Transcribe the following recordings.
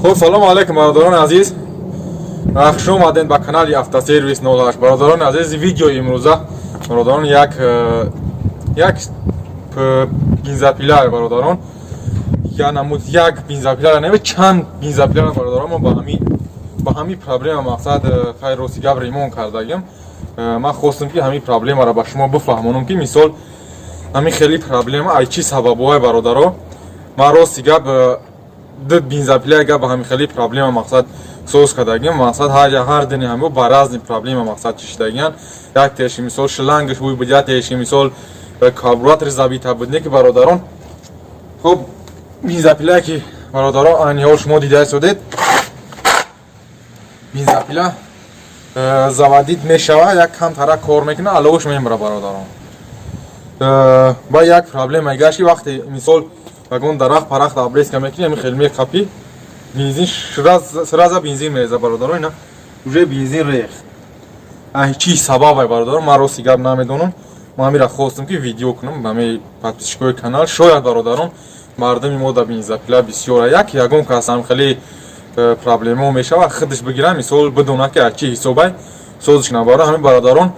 خب سلام علیکم برادران عزیز. خوش اومدین به کانال автосервис 08. برادران عزیز، ویدیو امروزه برادران یک بنزاپیلر برادران یا نمود یک بنزاپیلر نه چند بنزاپیلر برادران ما با همین پرابلم مقصد خیروسی گاب ریمون کردیم. من خواستم که همین پرابلم را به شما بفهمونم که مثال همین خیلی پرابلم ای چی سببه برادران ما راستی گاب دو بنزاپیلر گاب همین خیلی پرابلم مقصد سوز کردیم. مقصد هر دنی همو باراز پرابلم مقصد چشیدگیان یک تیشی مثال شلنگش بوی بجات تیشی مثال کاربراتور زابیتا بودنه که برادران خب بنزاپیلر که برادران آنیار شما دیده شدید بنزاپیلر زوادید میشوه یک کم ترک کار میکنه علاوش میمره برادران. با یک پرابلم ایگاش که وقتی مثال بگون درخت پرخت آبریز که میکنی همین خیلی کپی بنزین سراز بنزین میریزه برادران. اینا روی بنزین ریخت چی سبب برادران ما رو سیگار نمیدونم. ما همین را خواستم که ویدیو کنم به همین پادپیشکوی کانال. شاید برادران مردمی ما در بنزاپیلر بسیار یکون که اصلا خیلی پرابلم میشه و خودش بگیرن مثال بدونه که چی حسابه سوزش نباره. همین برادران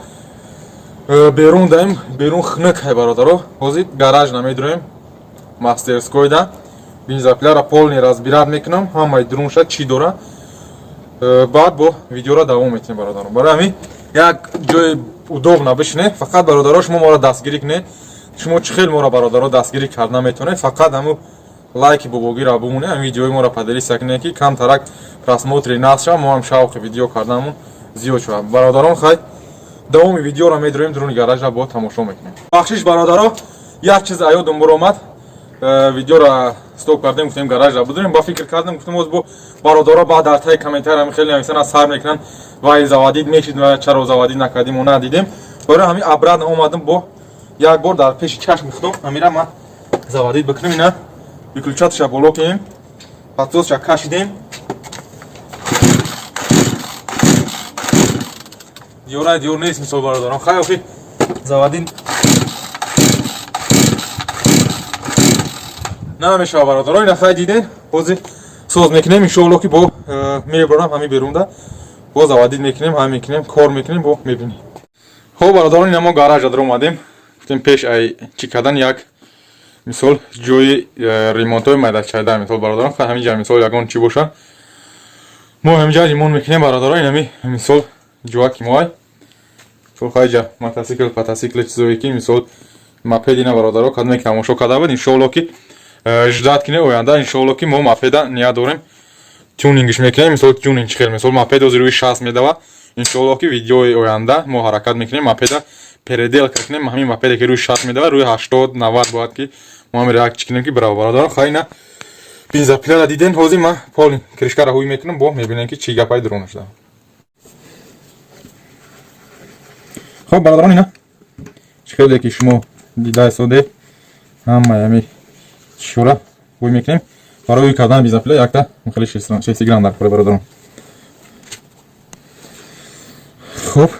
بیرون داریم بیرون خنک های برادران حاضر گاراژ نمیدونیم ماسترسکوی ده بنزاپیلر را پول نیراز بیراد میکنم همه درون شد چی دوره بعد با ویدیو را دوام میتونیم برادران. برای همین یک جای удобно بشینه فقط برادران شما ما را دستگیری کنه. شما چه خیلی ما را برادران دستگیری کردن میتونه فقط همو лайки бубоги ра бумоне ҳам видеои моро падарӣ сакне ки кам тарак просмотри нас шава мо ҳам шавқи видео кардамон зиёд шуда. бародарон хай давоми видеоро медурем дуруни гаража бо тамошо мекунем. бахшиш бародаро як чиз аёдам баромад видеоро стоп кардем гуфтем гаража будурем ба фикр кардам гуфтам оз бо бародаро баъд дар таи комментариями хеле нависана сар мекунанд вай завадид мешид ва чаро завадид накардим мо надидем. барои ҳамин абрад омадам бо як бор дар пеши чашм гуфтам ҳамира ман завадид бикунем. ина выключатель боло кунем подсосчик кашидем диёр нест мисол бародарон хайофи завадин намешава бародарон. ина хай диден ҳозир соз мекунем иншоалло ки бо мебарам ҳамин берунда бо завадид мекунем ҳам мекунем кор мекунем бо мебинем. хоб бародарон ина мо гаража дар омадем гуфтем пеш ай чӣ кардан як مثال جوی ریمونتوی مدد کرده مثال برادران خواهد همینجا مثال یکان چی باشه ما همینجا ریمون میکنیم برادران. این مثال جوه که مای چون خواهی جا متاسیکل پتاسیکل چیزوی که مثال مپید اینا برادران کدنه که هماشو کده بود انشاءالله که جداد کنه اوینده انشاءالله که ما مپیده نیا داریم تیونینگش میکنیم مثال تیونینگ چخیل مثال مپید از روی 60 میدوه انشاءالله که ویدیوی اوینده ما حرکت میکنیم مپیده передел кардем ҳамин мопеде ки рӯи 60 медава рӯи 80 90 бояд ки мо ҳамин реакт чикунем ки браво бародарон. хайна бензопилера диден ҳозир ман поли кришкара ҳуй мекунам бо мебинем ки чӣ гапай дурона шуда. хоб бародарон ина чиқеде ки шумо дида соде ҳама ҳами чишора ҳуй мекунем барои ҳуй кардан бензопилер якта хеле 60 грамм дар пуре бародарон. хоб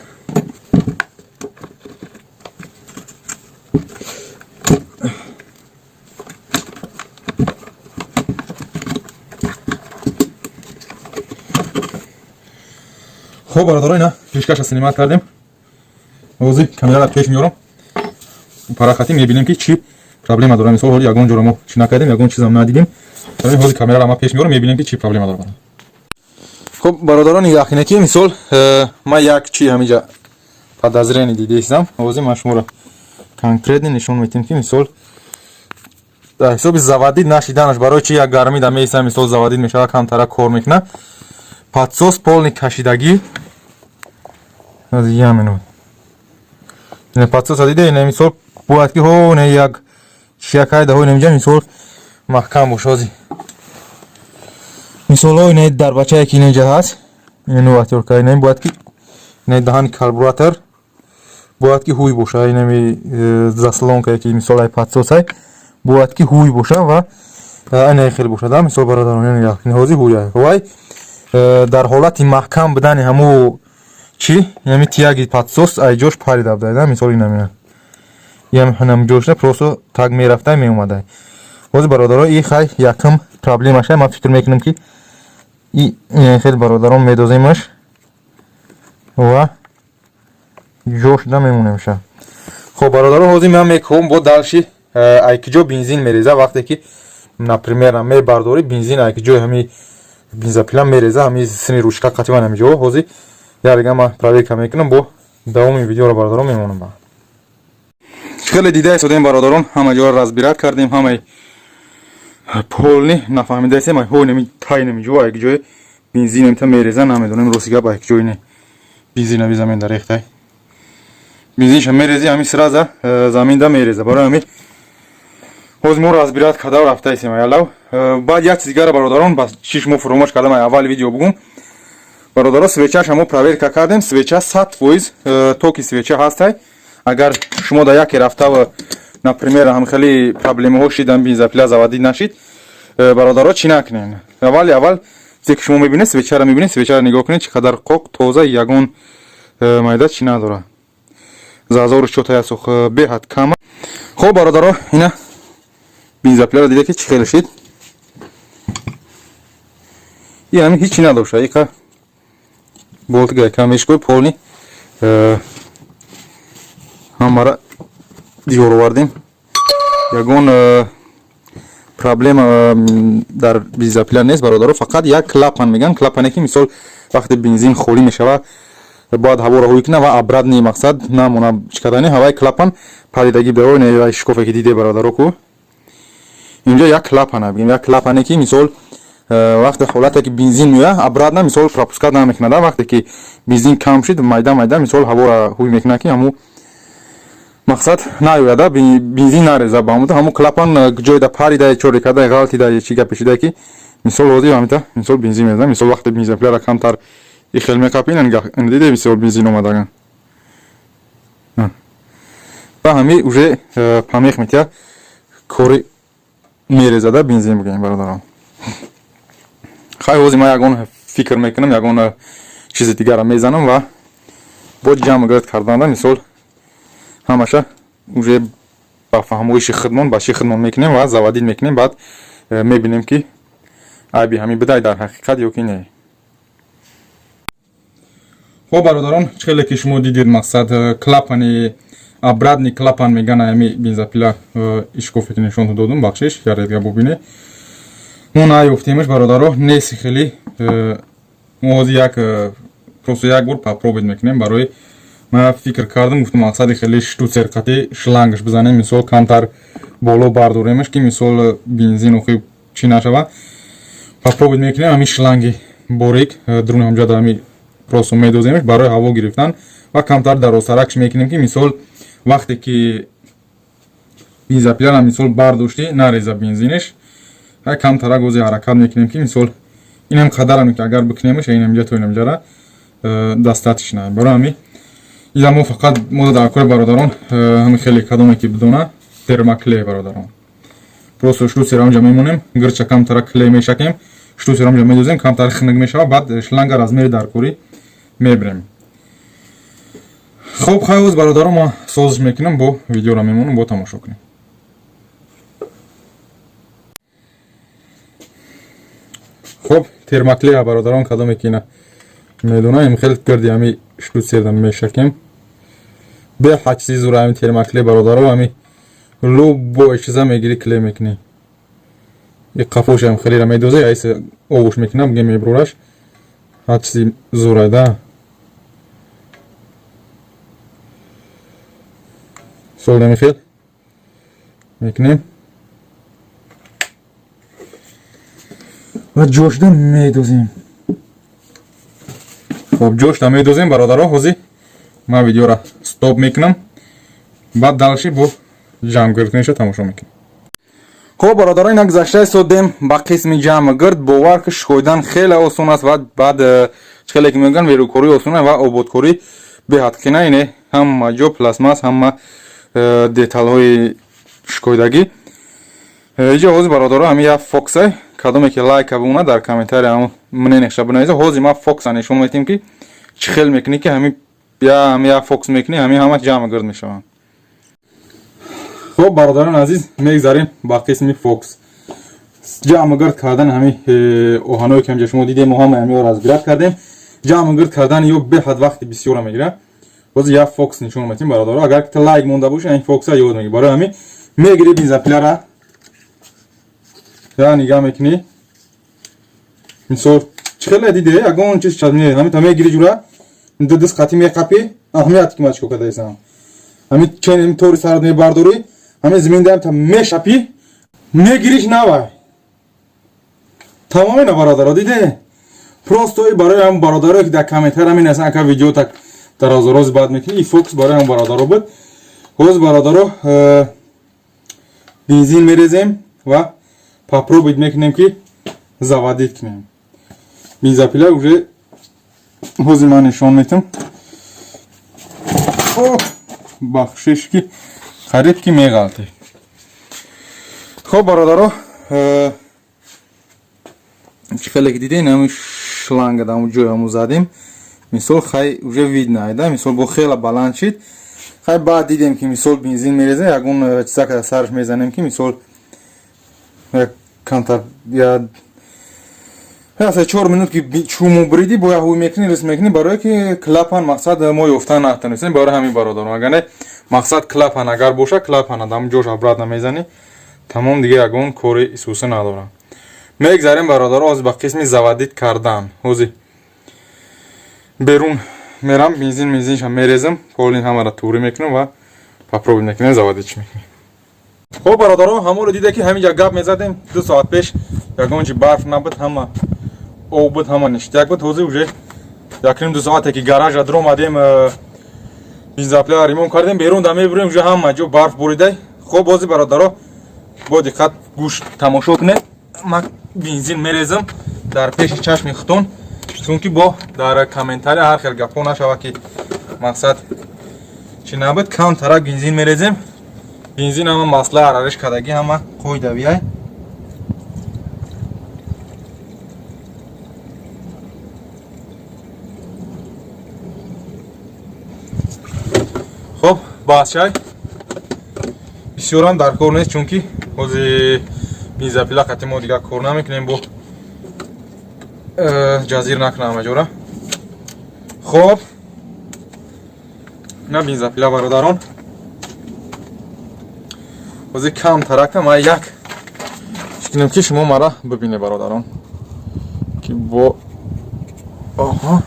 خب برادران اینا پیشکش سینما کردیم. ҳозир камераро пеш меорам парахати мебинем ки чӣ проблема дорам. мисол ҳоли ягон ҷоро мо чӣ накардем ягон чизам надидем. ҳозир камераро ма пеш меорам мебинем ки чӣ проблема дорам. хоб бародарони яхине ки мисол ма як чӣ ҳаминҷа подозрение дидеистам. ҳозир ман шуморо конкретно нишон медиҳам ки мисол дар ҳисоби завадид нашиданаш барои чӣ як гармида меистам мисол завадид мешава камтарак кор мекунад подсос полный кашидагӣ я минут ина подсос диде ина мисол бояд ки ҳо ина як шиякай да ҳо ина инҷа мисол маҳкам бош. ҳозир мисол ҳо ина дарбачае ки ина инҷа ҳаст ина новаторка ина бояд ки ина даҳани карбуратор бояд ки ҳуй боша. ина заслонкае ки мисол ай подсосай бояд ки ҳуй боша ва ина хел боша да мисол бародарон ина ҳозир ҳуя вай дар ҳолати маҳкам будани ҳамо чӣ ями тияги подсос айҷош пари давдаида мисол ина меяд ями ҳанам ҷошна просто так мерафтай меомадай. ҳозир бародаро и хай якам проблемаша ман фикр мекунам ки این خیلی برادران میدازیمش و جوش نمیمونه میشه. خب برادران حوزی من میکنم با دلشی ایکجا بنزین میریزه وقتی که например میبرداری بنزین ایکجا همی бензопила мереза ҳами сини ручка қатима намиҷо ҳозир ярга ма проверка мекунам бо давоми видеоро бародарон мемонам ба хеле дида истодем бародарон ҳама ҷоро разбират кардем ҳамаи полни нафаҳмидаистем ай ҳой нами тай намиҷо як ҷое бензин амта мереза намедонем рости гап як ҷое не бензин аби замин дарехтай бензинша мерези ҳами сраза заминда мереза барои ҳами ҳозир мо разбират када рафтаистем ялав баъд як чизи дигара бародарон ба чӣ шумо фаромӯш кардам аввали видео бугум бародарон свечаша мо проверка кардем свеча 100% токи свеча ҳастай агар шумо да яке рафтава например ҳамхели проблемаҳо шидан бензопила заводӣ нашид бародарон чӣ накунед аввал чизе ки шумо мебинед свечаро мебинед свечаро нигоҳ кунед чӣ қадар қоқ тоза ягон майда чӣ надора зазору чотая сух беҳад кама хоб бародарон ина бензопиларо дида ки чӣ хел шид ин ҳичи надошта иқа болтига камешкои полни ҳамара диёр овардем ягон проблема дар бензопила нест бародаро фақат як клапан меган клапане ки мисол вақте бензин холӣ мешава бояд ҳаворо ҳоӣ кунад ва абрадни мақсад намона чикадани ҳаваи клапан падидагӣ беои шикофе ки диде бародаро ку инҷо як клапана бигем як клапане ки мисол вақте ҳолате ки бензин меояд абрадна мисол пропускат намекунад вақте ки бензин кам шид майда мисол ҳавора ҳӯй мекунад ки ҳаму мақсад наёяда бензин нареза ба ҳаму клапан ҷойда парида чоре карда ғалтида чӣ гапе шуда ки мисол ҳозир ҳамита мисол бензин мезанам мисол вақте бензопиларо камтар ихел мекапин диде мисол бензин омадаган ба ҳами уже памех метия кори мерезада бензин бигем бародарон хай ҳозир ман ягон фикр мекунам ягон чизи дигаро мезанам ва бо ҷамъ гирд карданда мисол ҳамаша уже ба фаҳмоиши хидмон ба чӣ хидмон мекунем ва заводид мекунем баъд мебинем ки айби ҳамин бидай дар ҳақиқат ё ки не хоб бародарон чхеле ки шумо дидед мақсад клапани абрадни клапан мегана ами бензопила ишкофе ки нишонтон додум бахшиш яредга бубине мо наёфтемаш бародаро неси хеле мо ҳозир як просто як бор попробуем мекунем барои ман фикр кардам гуфтам мақсади хеле штуцер қати шлангаш бизанем мисол камтар боло бардоремаш ки мисол бензин охи чӣ нашава попробуем мекунем ами шланги борик дуруни ҳамҷода ами просто медоземаш барои ҳаво гирифтан ва камтар дарозтаракш мекунем ки мисол вақте ки бензопиларо мисол бардошти нареза бензинеш камтарак ози ҳаракат мекунем ки мисол инам қадарам ки агар бикунемаш инамҷа то инамҷара дастатишна барои ҳами ида мо фақат мо дар кори бародарон ҳами хеле кадоме ки бидона термоклей бародарон просто штуцеро ҳамҷа мемонем гирча камтара клей мешакем штуцеро ҳамҷа медозем камтар хинак мешава баъд шланга размери дар кори мебирем хоб хай ҳоз бародарон мо созиш мекунам бо видеоро мемонам бо тамошо кунем хоб термоклея бародарон кадоме ки ина медонаем хел гирди ҳами штуцерда мешакем бе ҳачзи зура ҳами термоклей бародарон ҳами лубо чиза мегири клей мекунӣ и қафош ҳам хелера медозе айса овуш мекунам ге меброраш ҳачзи зурада солдами хел мекунем ва ҷошда медозем хоб ҷошда медозем бародарон ҳозир ман видеоро стоп мекунам баъд далши бо ҷамъгирдкуниша тамошо мекунем хоб бародарон ина гузашта истодем ба қисми ҷамъгирд бовар ки шикоидан хеле осон аст ва баъд чхеле ки мегӯянд верӯкорӣ осон аст ва ободкорӣ беҳад қина ине ҳама ҷо пластмас ҳама деталҳои шикоидагӣ иҷо ҳозир бародарон ҳами як фоксай кадоме ки лайка бимонад дар комментария ҳам менехша бинависа ҳозир ман фокса нишон медиҳем ки чӣ хел мекунӣ ки ҳами як фокс мекунӣ ҳами ҳама ҷамъгирд мешаванд хоб бародарон азиз мегзарем ба қисми фокс جمع گرد کردن همین اوهانایی که شما دیدیم ما هم همین رو از گرد کردیم. جمع گرد کردن یو به حد وقت بسیار میگیره. باز یا فوکس نشون میدیم برادر. اگر که لایک مونده باشه این فوکس ها یاد میگیره. برای همین میگیری بنزاپیلا را یا نگاه میکنی. مثلا چخله دیده اگه اون چیز چند میگه همین تمام گیری جورا دو دست خاطی میکپی اهمیت کی ماچ کوکا دیسم همین چنین طوری سرد میبردوری همین زمین دارم تا میشپی میگیریش نوای تمام اینا برادر دیده پروستوی برای هم برادر که در کامنتر همین اصلا که ویدیو تک در روز بعد میکنی این فوکس برای هم برادر بود روز برادر بنزین میریزیم و پاپرو بید میکنیم که زوادید کنیم بنزاپیلا уже حوزی من نشان میتم بخشش که خرید که میغلطه خب برادرها خیلی که دیدین همون شلنگ دامو جوی همو زدیم مثال خیلی уже وید نایده مثال با خیلی بلند شد خیلی بعد دیدیم که مثال بنزین میریزه اگون چیزا که سرش میزنیم که مثال کانتر یا 4 минут که چومو بریدی باید هوی میکنی رس میکنی برای که کلاپان مقصد ما یفتن نتونستیم برای همین برادران اگر نه مقصد کلاپان اگر باشه کلاپان آدم جوش ابراد نمیزنی تمام دیگه اگون کوری سوسه ندارم میگذاریم برادر از با قسم زوادید کردن حوزی بیرون میرم بنزینش هم میریزم پولین همه را توری میکنم و پاپرو میکنم زوادیدش میکنم خب برادرها همون رو دیده که همینجا گپ میزدیم 2 ساعت پیش یکون چی برف نبود همه او بود همه نشت یک بود حوزی уже یکریم 2 ساعته که گاراژ ادرو اومدیم بنزاپیلا ریمون کردیم بیرون دمی بریم جو همه جو برف بریده خب بازی برادرها با دقت گوش تماشا کنه من بنزین میریزم در پیش چشم ختون چون که با در کامنتاری هر خیلی گپا نشوه که مقصد چی نبود کم طرف بنزین میریزیم بنزین همه مسئله عرارش کدگی همه قویده بیای خب بازشای بسیارم در کار نیست چون که حوزی بنزاپیلا خطی ما دیگه کار نمیکنیم با جزیر نکنم مجوره خب نه بنزاپیلا برادران حوزی کم ترکم ما یک شکنیم که شما مرا ببینه برادران که با آها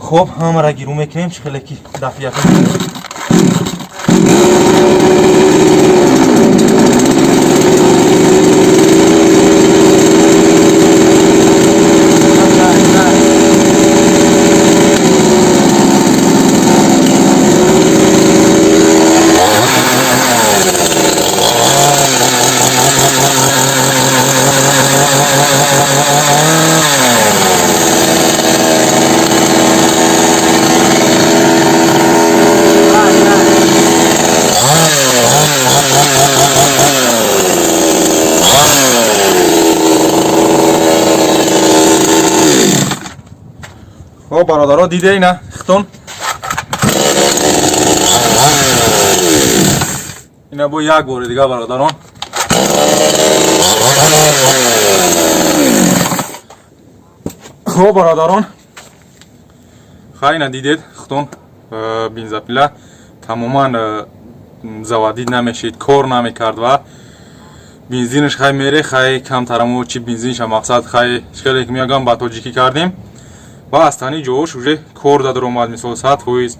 خب همه را گیرو میکنیم چخیلی که دفعیت خب برادرها دیده اینه ختون اینه با یک بار دیگه برادران خب برادران خیلی ندیدید ختون بنزاپیلا تماما زوادید نمیشید کار نمیکرد و بنزینش خیلی میره خیلی کم ترمو چی بنزینش مقصد خیلی که میگم با توجیکی کردیم و استانی جوش уже کار داد اومد مثلا ساعت فویز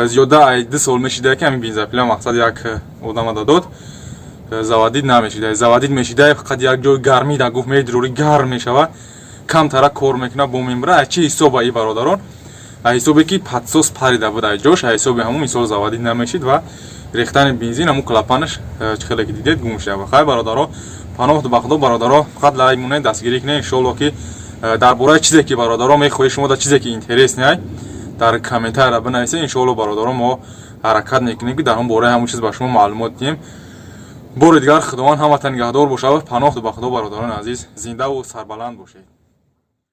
زیاده 2 سال میشیده که همین بنزاپیلا مقصد یک آدم داد زوادید نمیشیده زوادید میشیده فقط یک جای گرمی در گفت میدروری گرم میشوه کم تر کار میکنه با میمره چی حساب ای برادران حسابی که پاتسوس پریده بود ای جوش حسابی همون مثال زوادید نمیشید و ریختن بنزین همون کلاپانش خیلی که دیدید گم شده و خیلی برادرها پناه تو بخدا برادرها فقط لای مونه دستگیری کنه ان شاء الله که درباره چیزی که برادرها میخوای شما در چیزی که اینترس نه در کامنتار را بنویسید ان شاء الله برادرها ما حرکت میکنیم که در اون باره همون چیز به شما معلومات دیم بار دیگر خداوند همتون نگهدار باشه پناه تو بخدا برادران عزیز زنده و سربلند باشید.